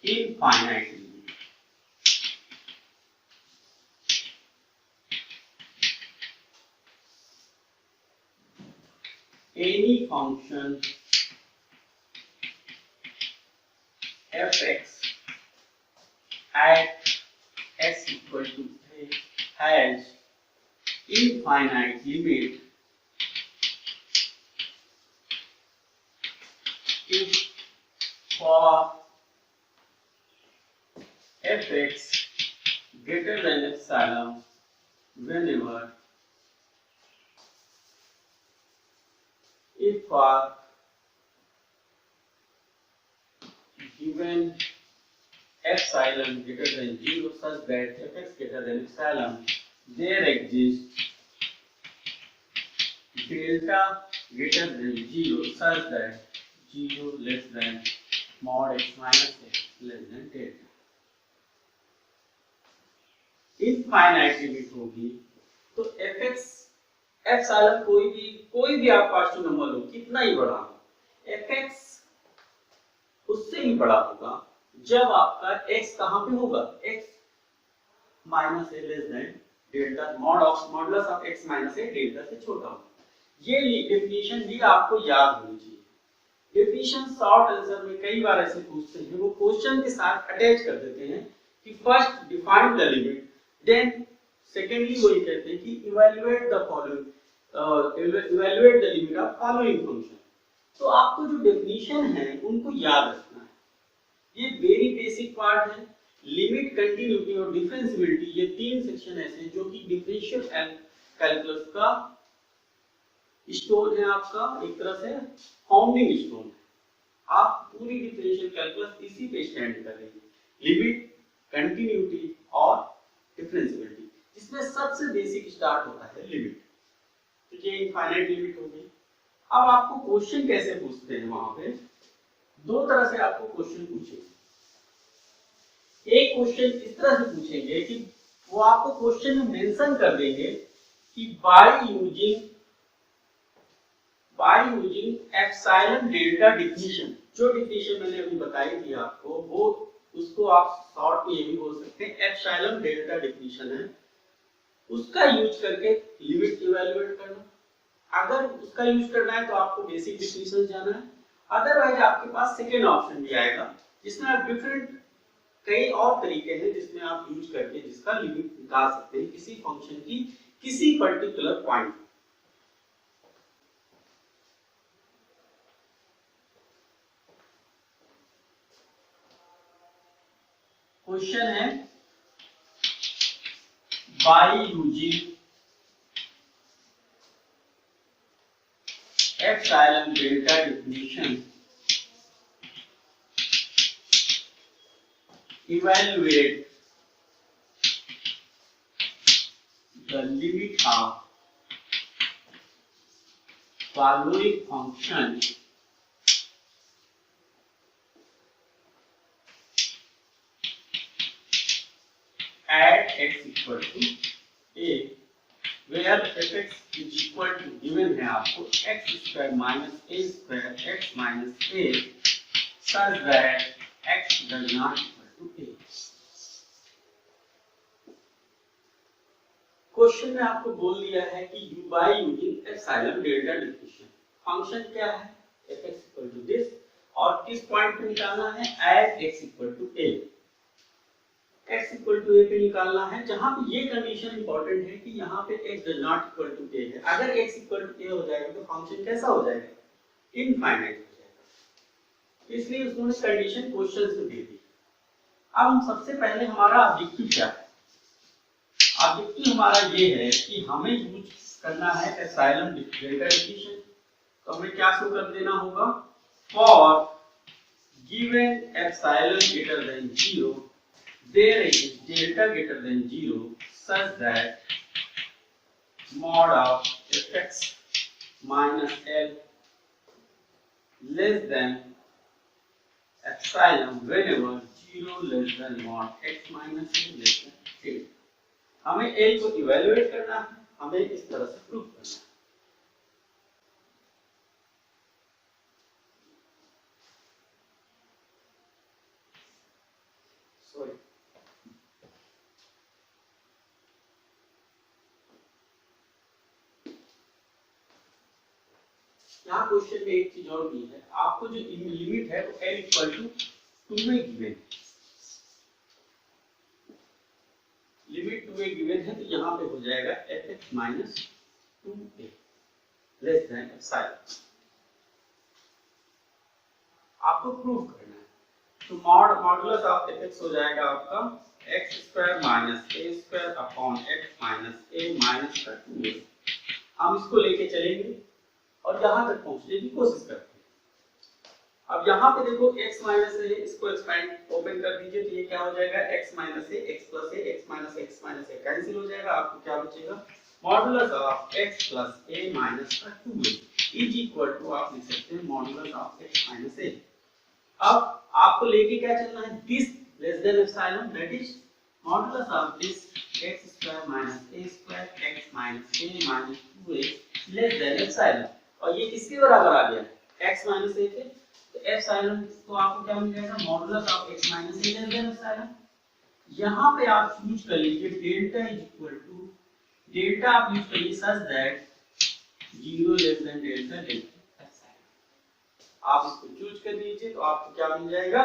infinitely. Any function fx at x equal to a has infinite limit if for fx greater than epsilon whenever if for given epsilon greater than 0 such that fx greater than epsilon there exists delta greater than 0 such that 0 less than mod x minus x less than delta. Infinite limit होगी तो fx epsilon कोई भी आप positive number लो कितना ही बड़ा हो fx उससे ही बड़ा होगा जब आपका x कहां पे होगा x minus a less than delta modulus of x minus a delta से छोटा होगा। ये डेफिनेशन भी आपको याद होनी चाहिए। डेफिनेशन शॉर्ट आंसर में कई बार ऐसे पूछते हैं वो क्वेश्चन के साथ अटैच कर देते हैं कि first define the limit then secondly वो ये कहते हैं कि evaluate the limit of following function. तो आपको जो डेफिनेशन है उनको याद रखना है। ये वेरी बेसिक पार्ट है। लिमिट, कंटिन्यूटी और डिफरेंशिएबिलिटी ये तीन सेक्शन ऐसे हैं जो कि डिफरेंशियल कैलकुलस का स्टोन है, आपका एक तरह से फाउंडिंग स्टोन है। आप पूरी डिफरेंशियल कैलकुलस इसी पे स्टैंड कर रही है, लिमिट, कंटिन्यूटी और डिफरेंशिएबिलिटी, जिसमें सबसे बेसिक स्टार्ट होता है लिमिट। तो ये इनफाइनाइट लिमिट हो गई। अब आपको क्वेश्चन कैसे पूछते हैं, वहां पे दो तरह से आपको क्वेश्चन पूछेंगे। एक क्वेश्चन इस तरह से पूछेंगे कि वो आपको क्वेश्चन में मेंशन कर देंगे कि बाय यूजिंग एप्सिलॉन डेल्टा डिफिनिशन, जो डिफिनिशन मैंने अभी बताई थी आपको, वो उसको आप शॉर्ट में ये भी बोल सकते हैं एप्सिलॉन डेल्टा डिफिनिशन है, उसका यूज करके लिमिट इवैल्यूएट करना। अगर उसका यूज करना है तो आपको बेसिक डिफिनिशन जाना है, अदरवाइज आपके पास सेकेंड ऑप्शन भी आएगा जिसमें आप डिफरेंट कई और तरीके हैं जिसमें आप यूज करके जिसका लिमिट निकाल सकते हैं किसी फंक्शन की किसी पर्टिकुलर पॉइंट। क्वेश्चन है bye using epsilon delta definition evaluate the limit of following function at x equal to a where fx is equal to given है आपको x square minus a square x minus a such that x does not equal to a। Question में आपको बोल दिया है कि by using epsilon delta definition function क्या है fx equal to this और किस पॉइंट पे निकालना है at x equal to a। x equal to a पे निकालना है जहां पे ये कंडीशन इंपॉर्टेंट है कि यहाँ पे x does not equal to a है। अगर x equal to a हो जाएगा तो फंक्शन कैसा हो जाएगा इनफाइनाइट हो जाएगा, इसलिए उसने कंडीशन क्वेश्चंस में दे दी। अब हम सबसे पहले हमारा ऑब्जेक्टिव क्या है, ऑब्जेक्टिव हमारा ये है कि हमें यूज करना है एप्सिलॉन डेल्टा डिफिनिशन। तो हमें क्या शो कर देना होगा for given epsilon greater than 0 there is delta greater than 0 such that mod of fx minus l less than epsilon whenever 0 less than mod x minus l less than l। हमें l को evaluate करना है, हमें इस तरह से prove करना है। सॉरी, यहाँ क्वेश्चन में एक चीज और दी है, आपको जो लिमिट है वो n इक्वल टू 2 में गिवन, लिमिट 2 में गिवन है, तो यहाँ पे हो जाएगा fx minus 2a less than epsilon. आपको प्रूव करना है, तो मॉडुलस ऑफ fx हो जाएगा आपका x square minus a square upon x minus a minus का 2a। हम इसको लेके चलेंगे और यहाँ तक पहुँचने की कोशिश करते हैं। अब यहाँ पे देखो x माइनस a, इसको एक्सपेंड ओपन कर दीजिए, तो ये क्या हो जाएगा x minus a, x plus a, x minus a cancel हो जाएगा, आपको क्या बचेगा modulus of x plus a minus का 2a इज इक्वल टू आप लिख सकते हैं modulus of x minus a। अब आपको लेके क्या चलना है, this less than epsilon, that is modulus of this x square minus a square x minus a minus 2a less than epsilon. और ये किसके बराबर आ गया x माइनस a के, तो एप्सिलॉन को आपको क्या मिल जाएगा modulus of x minus a less than epsilon. यहाँ पे आप यूज कर लीजिए delta is equal to, delta आप यूज करिए such that 0 less than delta delta epsilon. आप इसको चूज कर लीजिए, तो आपको क्या मिल जाएगा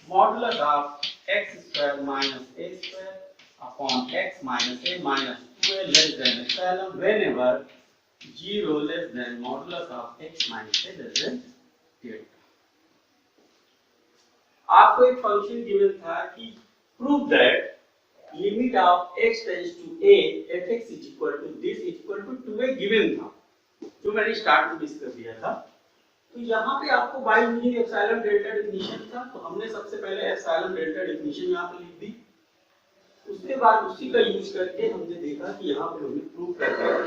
modulus of x square minus a square upon x minus a minus 2a less than epsilon whenever 0 less than modulus of x minus a less than delta. आपको एक फंक्शन गिवन था कि prove that limit of x tends to a fx is equal to this is equal to 2a given था, जो मैंने start में discuss किया था। तो यहाँ पे आपको bye using epsilon delta definition था, तो हमने सबसे पहले एप्सिलॉन डेल्टा डेफिनेशन यहाँ पे लिख दी, उसके बाद उसी का यूज करके हमने देखा कि यहाँ पे हमने प्रूव कर दिया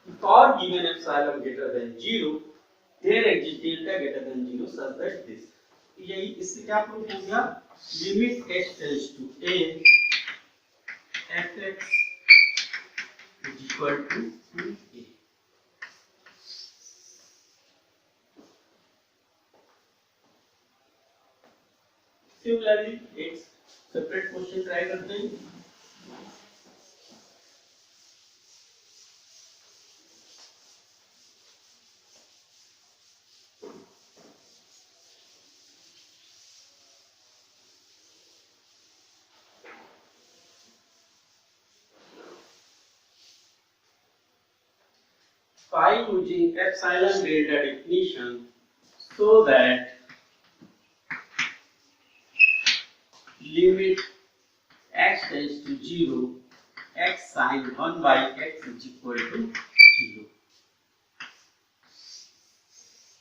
कि for given epsilon greater than 0 there exist delta greater than 0 such that this. यही इससे क्या प्रूव हो गया, limit x tends to a fx is equal to 2a। Similarly एक सेपरेट क्वेश्चन ट्राई करते हैं। By using epsilon delta definition so that limit x tends to 0 x sin 1 by x is equal to 0।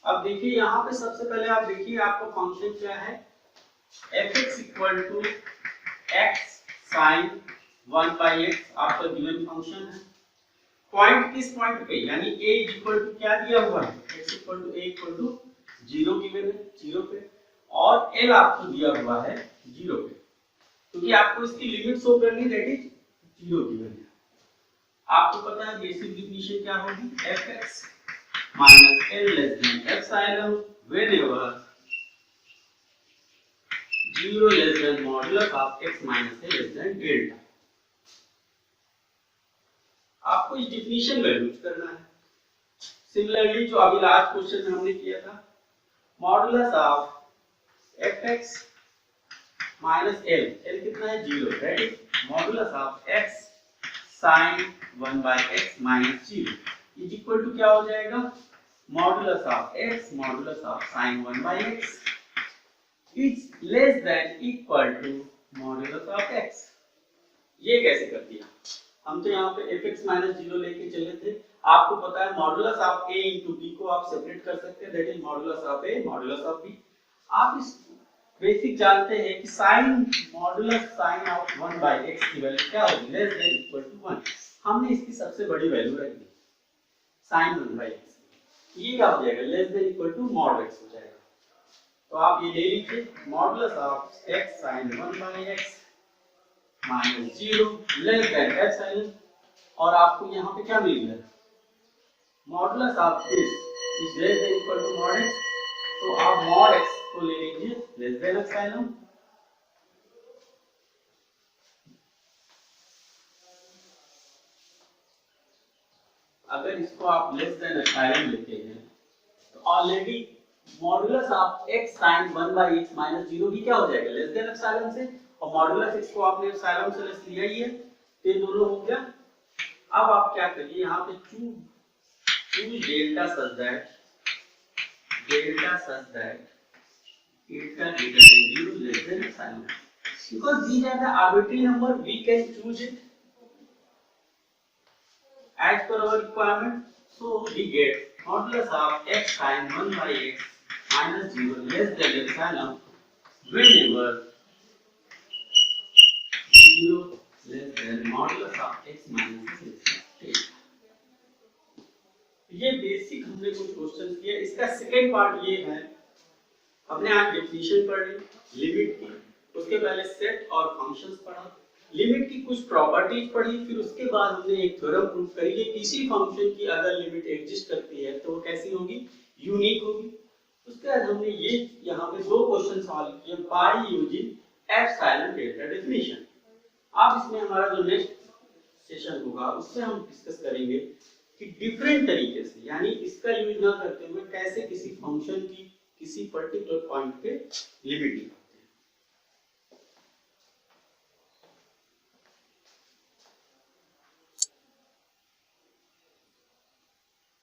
अब देखिए यहाँ पे सबसे पहले आप देखिए आपका फंक्शन क्या है, fx equal to x sin 1 by x आपका गिवन फंक्शन है। पॉइंट किस पॉइंट पे, यानी a इक्वल टू क्या दिया हुआ है, x equal to a equal to 0 given है 0 पे, और l आपको दिया हुआ है 0 पे, क्योंकि आपको इसकी लिमिट शो करनी, दैट इज 0 गिवन है। आपको पता है बेसिक डेफिनेशन क्या होगी, fx minus l less than epsilon whenever 0 less than modulus of x minus a less than delta. आपको इस डेफिनेशन का यूज करना है। सिमिलरली जो अभी लास्ट क्वेश्चन में हमने किया था, modulus of fx minus l, l कितना है 0, that is modulus of x sin 1 by x minus 0 is equal to क्या हो जाएगा, modulus of x modulus of sin 1 by x is less than equal to modulus of x। ये कैसे कर दिया, हम तो यहाँ पे fx माइनस 0 लेके चले थे। आपको पता है modulus of a into b को आप सेपरेट कर सकते हैं, that is modulus of a modulus of b। आप इस बेसिक जानते हैं कि sin modulus sin of 1 by x की वैल्यू क्या होगी, लेस देन इक्वल टू 1। हमने इसकी सबसे बड़ी वैल्यू रख दी sin 1 by x, ये क्या हो जाएगा, less than equal to mod x हो जाएगा। तो आप ये ले लीजिए modulus of x sin 1 by x minus 0 less than epsilon, और आपको यहाँ पे क्या मिल गया, modulus of this is less than equal to mod x, तो आप मॉड x को ले लीजिए लेस देन एप्सिलॉन। अगर इसको आप लेस देन एप्सिलॉन लेते हैं तो already modulus of x sin 1/x minus 0 भी क्या हो जाएगा, लेस देन एप्सिलॉन से, और मॉडुलस x को आपने एप्सिलॉन से लेस लिया ही है, तो ये दोनों हो गया। अब आप क्या करिए, यहाँ पे choose delta such that eta greater than 0 less than epsilon, because these are the arbitrary number, we can choose it as per our requirement. So we get modulus of x sin 1/x minus 0 less than epsilon whenever 0 less than modulus of x minus 6. ये basic हमने कुछ question किए। इसका second part ये है, हमने आज definition पढ़ी लिमिट की, उसके पहले सेट और फंक्शंस पढ़ा, लिमिट की कुछ प्रॉपर्टीज पढ़ी, फिर उसके बाद हमने एक थ्योरम प्रूव करी कि किसी फंक्शन की अगर लिमिट एग्जिस्ट करती है तो वो कैसी होगी, यूनिक होगी। उसके बाद हमने ये यहाँ पे दो क्वेश्चन सॉल्व किए bye using epsilon delta definition. अब इसमें हमारा जो नेक्स्ट सेशन होगा उससे हम डिस्कस करेंगे कि डिफरेंट तरीके से, यानी इसका यूज ना करते हुए कैसे किसी फंक्शन की किसी पर्टिकुलर पॉइंट पे लिमिट